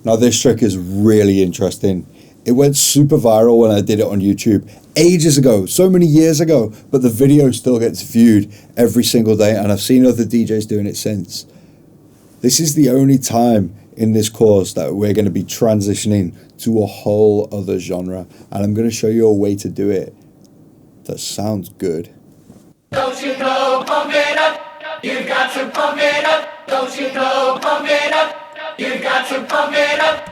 Now this trick is really interesting. It went super viral when I did it on YouTube ages ago, so many years ago, but the video still gets viewed every single day, and I've seen other DJs doing it since. This is the only time in this course that we're going to be transitioning to a whole other genre, and I'm going to show you a way to do it that sounds good. Don't you know, pump it up, you've got to pump it up. Don't you know, pump it up, you've got to pump it up.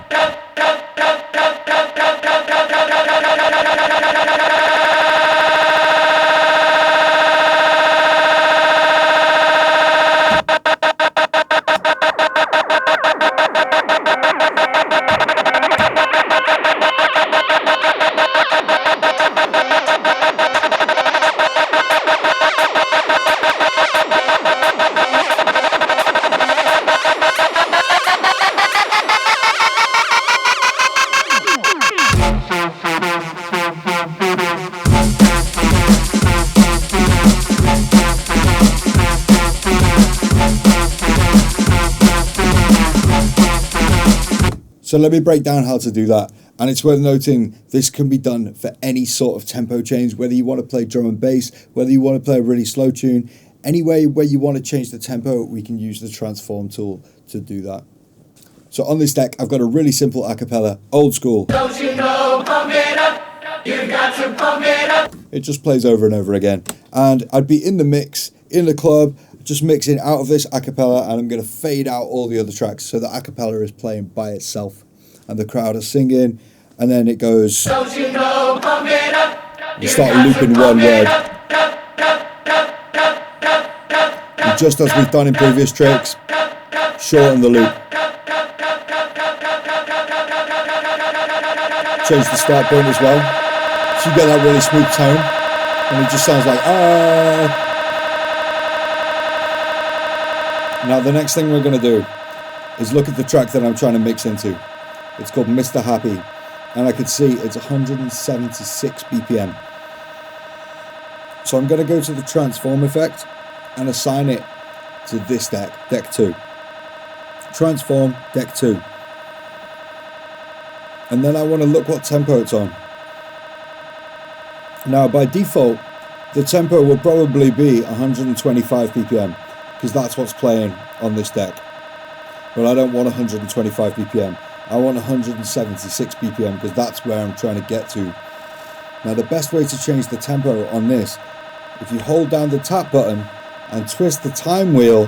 So let me break down how to do that. And it's worth noting, this can be done for any sort of tempo change, whether you want to play drum and bass, whether you want to play a really slow tune, anyway where you want to change the tempo, we can use the transform tool to do that. So on this deck, I've got a really simple acapella, old school. Don't you know, pump it up, you've got to pump it up. It just plays over and over again. And I'd be in the mix, in the club, just mixing out of this acapella, and I'm going to fade out all the other tracks so the acapella is playing by itself and the crowd are singing, and then it goes. Don't you know, pump it up. You start looping one word. And just as we've done in previous tricks, shorten the loop. Change the start point as well, so you get that really smooth tone, and it just sounds like ah. Now the next thing we're going to do is look at the track that I'm trying to mix into. It's called Mr. Happy, and I can see it's 176 BPM. So I'm going to go to the transform effect and assign it to this deck, deck 2. Transform, deck 2. And then I want to look what tempo it's on. Now by default, the tempo will probably be 125 BPM, because that's what's playing on this deck. But I don't want 125 BPM. I want 176 BPM, because that's where I'm trying to get to. Now the best way to change the tempo on this, if you hold down the tap button and twist the time wheel,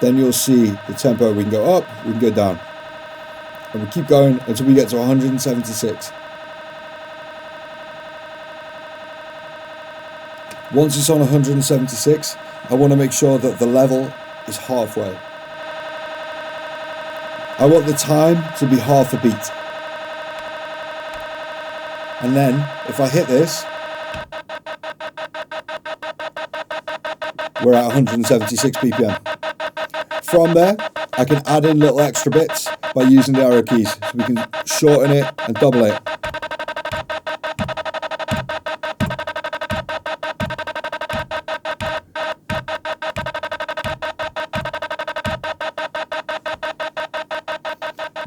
then you'll see the tempo. We can go up, we can go down. And we keep going until we get to 176. Once it's on 176, I want to make sure that the level is halfway. I want the time to be half a beat. And then, if I hit this, we're at 176 BPM. From there, I can add in little extra bits by using the arrow keys. So we can shorten it and double it.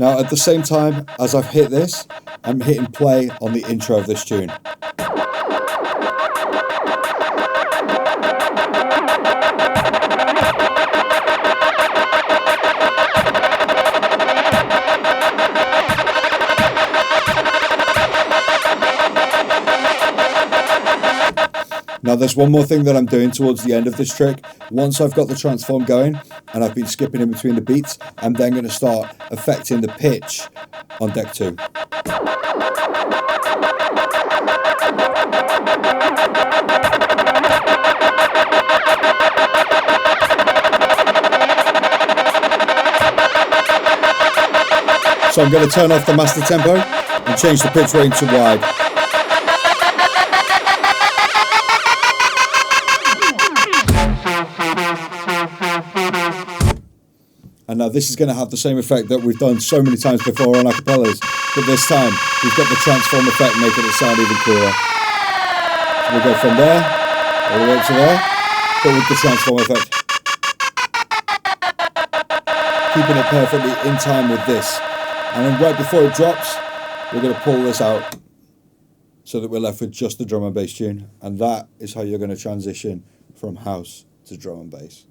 Now at the same time as I've hit this, I'm hitting play on the intro of this tune. Now there's one more thing that I'm doing towards the end of this trick. Once I've got the transform going and I've been skipping in between the beats, I'm then going to start affecting the pitch on deck 2. So I'm going to turn off the master tempo and change the pitch range to wide. And now this is going to have the same effect that we've done so many times before on acapellas, but this time we've got the transform effect making it sound even cooler. So we'll go from there, all the way up to there, but with the transform effect. Keeping it perfectly in time with this. And then right before it drops, we're going to pull this out so that we're left with just the drum and bass tune. And that is how you're going to transition from house to drum and bass.